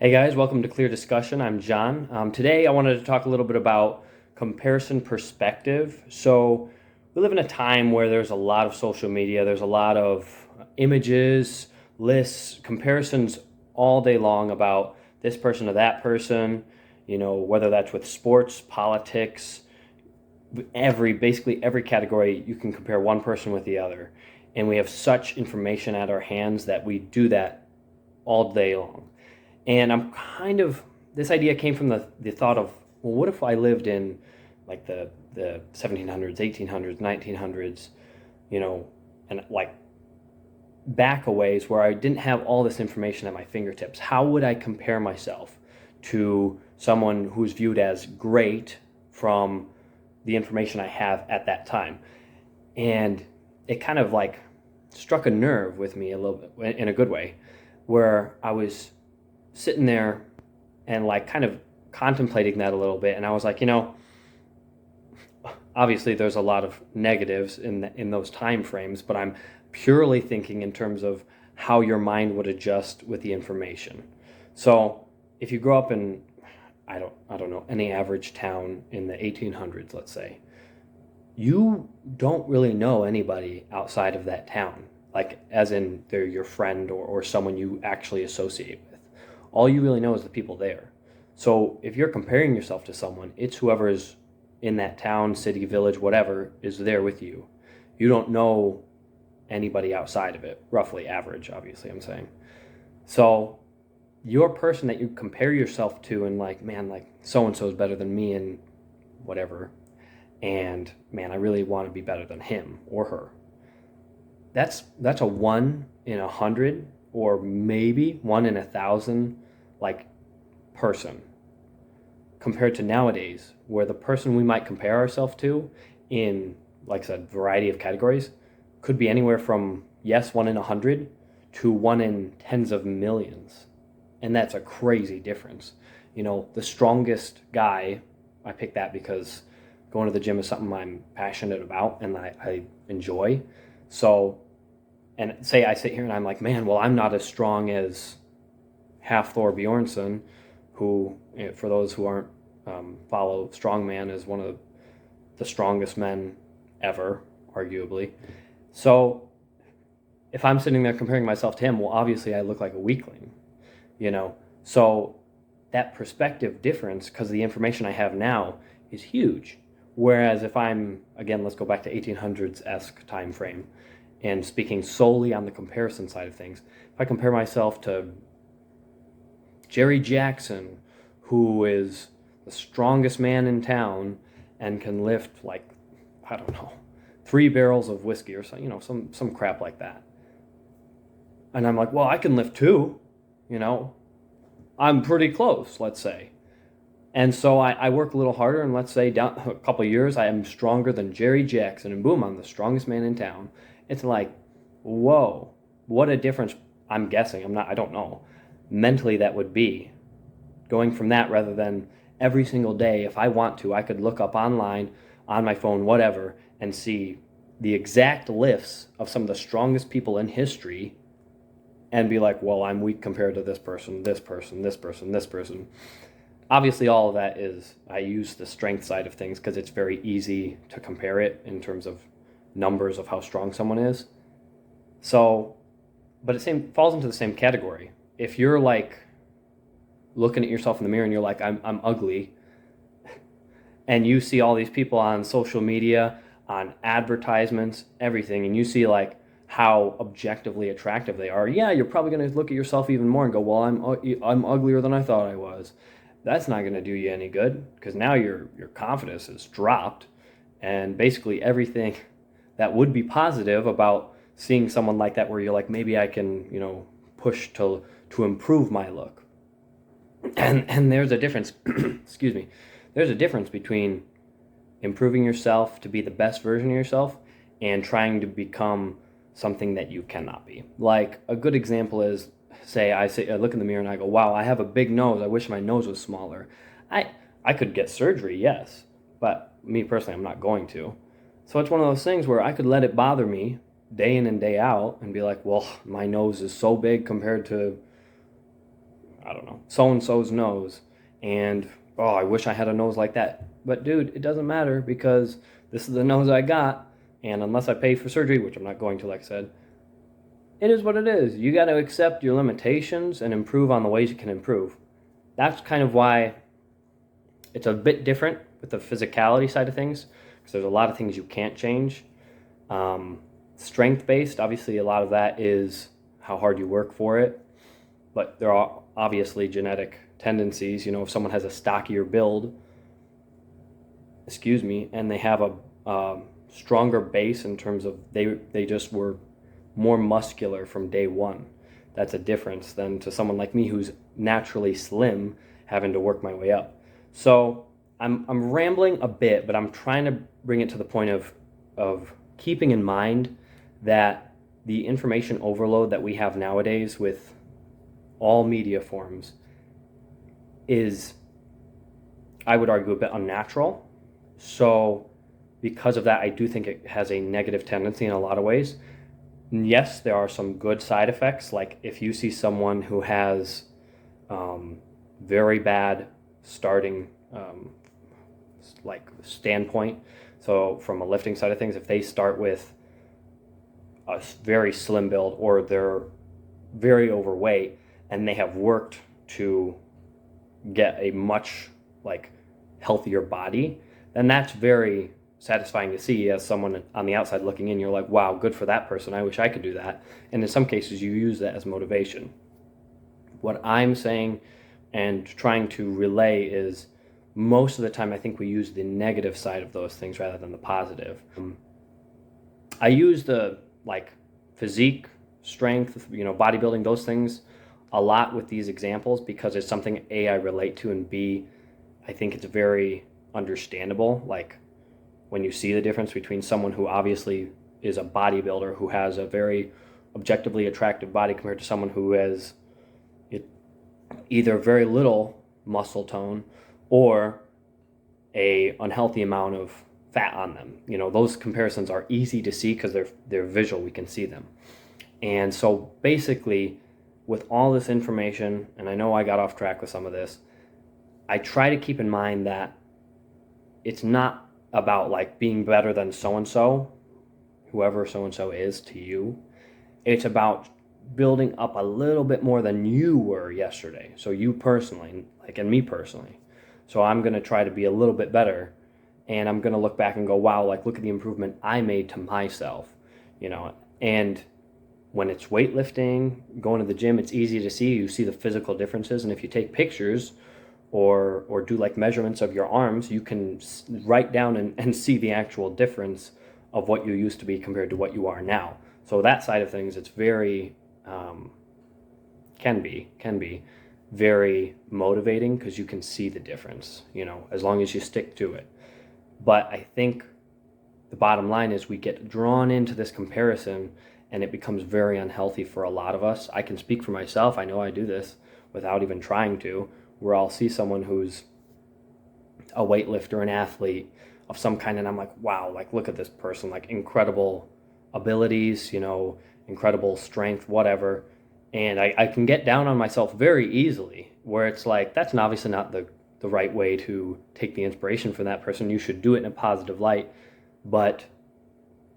Hey guys, welcome to Clear Discussion. I'm John. Today I wanted to talk a little bit about comparison perspective. So, we live in a time where there's a lot of social media, there's a lot of images, lists, comparisons all day long about this person to that person, whether that's with sports, politics, basically every category you can compare one person with the other. And we have such information at our hands that we do that all day long. And this idea came from the thought of, well, what if I lived in like the 1700s, 1800s, 1900s, and like back a ways where I didn't have all this information at my fingertips? How would I compare myself to someone who's viewed as great from the information I have at that time? And it kind of like struck a nerve with me a little bit in a good way, where I was sitting there and like kind of contemplating that a little bit, and I was like, obviously there's a lot of negatives in those time frames, but I'm purely thinking in terms of how your mind would adjust with the information. So if you grow up in I don't know, any average town in the 1800s, let's say, you don't really know anybody outside of that town, like as in they're your friend or someone you actually associate with. All you really know is the people there. So if you're comparing yourself to someone, it's whoever is in that town, city, village, whatever, is there with you. You don't know anybody outside of it, roughly average, obviously, I'm saying. So your person that you compare yourself to and like, man, like so and so is better than me and whatever, and man, I really want to be better than him or her. That's a 1 in 100 or maybe 1 in 1,000 like person, compared to nowadays where the person we might compare ourselves to in, like I said, variety of categories could be anywhere from, yes, 1 in 100 to 1 in tens of millions. And that's a crazy difference. The strongest guy, I picked that because going to the gym is something I'm passionate about and I enjoy. So, and say I sit here and I'm like, man, well, I'm not as strong as Half Thor Bjornsson, who, for those who aren't follow, strongman is one of the strongest men ever, arguably. So if I'm sitting there comparing myself to him, well, obviously I look like a weakling, you know. So that perspective difference, because the information I have now is huge. Whereas if I'm, again, let's go back to 1800s-esque time frame, and speaking solely on the comparison side of things, if I compare myself to Jerry Jackson, who is the strongest man in town and can lift like, I don't know, 3 barrels of whiskey or some crap like that. And I'm like, well, I can lift two, you know. I'm pretty close, let's say. And so I work a little harder, and let's say down a couple of years, I am stronger than Jerry Jackson, and boom, I'm the strongest man in town. It's like, whoa, what a difference. I'm guessing, I don't know, mentally that would be, going from that rather than every single day. If I want to, I could look up online, on my phone, whatever, and see the exact lifts of some of the strongest people in history and be like, well, I'm weak compared to this person, this person, this person, this person. Obviously, all of that is, I use the strength side of things because it's very easy to compare it in terms of numbers of how strong someone is. So, but it falls into the same category. If you're like looking at yourself in the mirror and you're like, I'm ugly, and you see all these people on social media, on advertisements, everything, and you see like how objectively attractive they are, yeah, you're probably going to look at yourself even more and go, well, I'm uglier than I thought I was. That's not going to do you any good, because now your confidence is dropped, and basically everything that would be positive about seeing someone like that, where you're like, maybe I can, push to improve my look. And there's a difference. Excuse me. There's a difference between improving yourself to be the best version of yourself and trying to become something that you cannot be. Like a good example is, I look in the mirror and I go, wow, I have a big nose. I wish my nose was smaller. I could get surgery, yes, but me personally, I'm not going to. So it's one of those things where I could let it bother me day in and day out and be like, well, my nose is so big compared to I don't know, so-and-so's nose, and oh, I wish I had a nose like that. But dude, it doesn't matter because this is the nose I got, and unless I pay for surgery, which I'm not going to, like I said, it is what it is. You got to accept your limitations and improve on the ways you can improve. That's kind of why it's a bit different with the physicality side of things, because there's a lot of things you can't change. Strength-based, obviously a lot of that is how hard you work for it, but there are obviously genetic tendencies. You know, if someone has a stockier build, and they have a stronger base in terms of they just were more muscular from day one. That's a difference than to someone like me who's naturally slim, having to work my way up. So I'm rambling a bit, but I'm trying to bring it to the point of keeping in mind that the information overload that we have nowadays with all media forms is, I would argue, a bit unnatural. So because of that, I do think it has a negative tendency in a lot of ways. Yes, there are some good side effects, like if you see someone who has very bad starting like standpoint, so from a lifting side of things, if they start with a very slim build or they're very overweight and they have worked to get a much like healthier body, then that's very satisfying to see as someone on the outside looking in. You're like, wow, good for that person. I wish I could do that. And in some cases, you use that as motivation. What I'm saying and trying to relay is most of the time, I think we use the negative side of those things rather than the positive. I use the like physique, strength, bodybuilding, those things a lot with these examples because it's something A, I relate to, and B, I think it's very understandable. Like when you see the difference between someone who obviously is a bodybuilder who has a very objectively attractive body compared to someone who has either very little muscle tone or a unhealthy amount of fat on them. Those comparisons are easy to see because they're visual. We can see them. And so basically, with all this information, and I know I got off track with some of this, I try to keep in mind that it's not about like being better than so-and-so, whoever so-and-so is to you. It's about building up a little bit more than you were yesterday. So you personally, and me personally. So I'm going to try to be a little bit better, and I'm going to look back and go, wow, look at the improvement I made to myself, and when it's weightlifting, going to the gym, it's easy to see. You see the physical differences, and if you take pictures or do like measurements of your arms, you can write down and see the actual difference of what you used to be compared to what you are now. So that side of things, it's very, can be very motivating because you can see the difference, as long as you stick to it. But I think the bottom line is we get drawn into this comparison and it becomes very unhealthy for a lot of us. I can speak for myself. I know I do this without even trying to, where I'll see someone who's a weightlifter, an athlete of some kind, and I'm like, wow, look at this person, incredible abilities, incredible strength, whatever. And I can get down on myself very easily, where it's like, that's obviously not the right way to take the inspiration from that person. You should do it in a positive light, but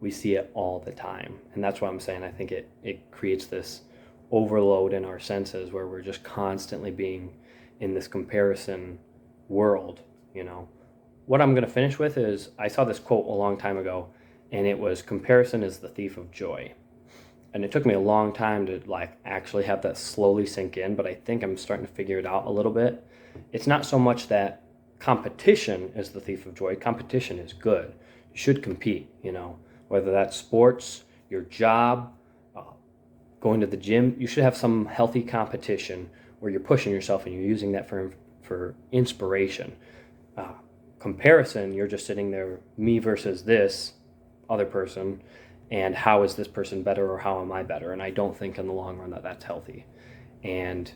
we see it all the time. And that's what I'm saying. I think it creates this overload in our senses where we're just constantly being in this comparison world, What I'm going to finish with is, I saw this quote a long time ago, and it was, comparison is the thief of joy. And it took me a long time to actually have that slowly sink in, but I think I'm starting to figure it out a little bit. It's not so much that competition is the thief of joy. Competition is good. You should compete, whether that's sports, your job, going to the gym. You should have some healthy competition where you're pushing yourself and you're using that for inspiration. Comparison, you're just sitting there, me versus this other person, and how is this person better or how am I better? And I don't think in the long run that that's healthy. And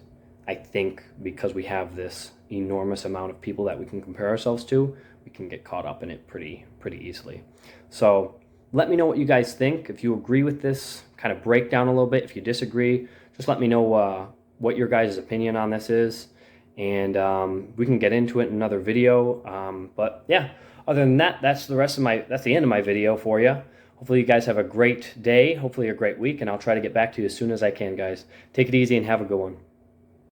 I think because we have this enormous amount of people that we can compare ourselves to, we can get caught up in it pretty easily. So let me know what you guys think. If you agree with this kind of breakdown a little bit, if you disagree, just let me know what your guys' opinion on this is, and we can get into it in another video. But yeah, other than that, that's the end of my video for you. Hopefully you guys have a great day, hopefully a great week, and I'll try to get back to you as soon as I can, guys. Take it easy and have a good one.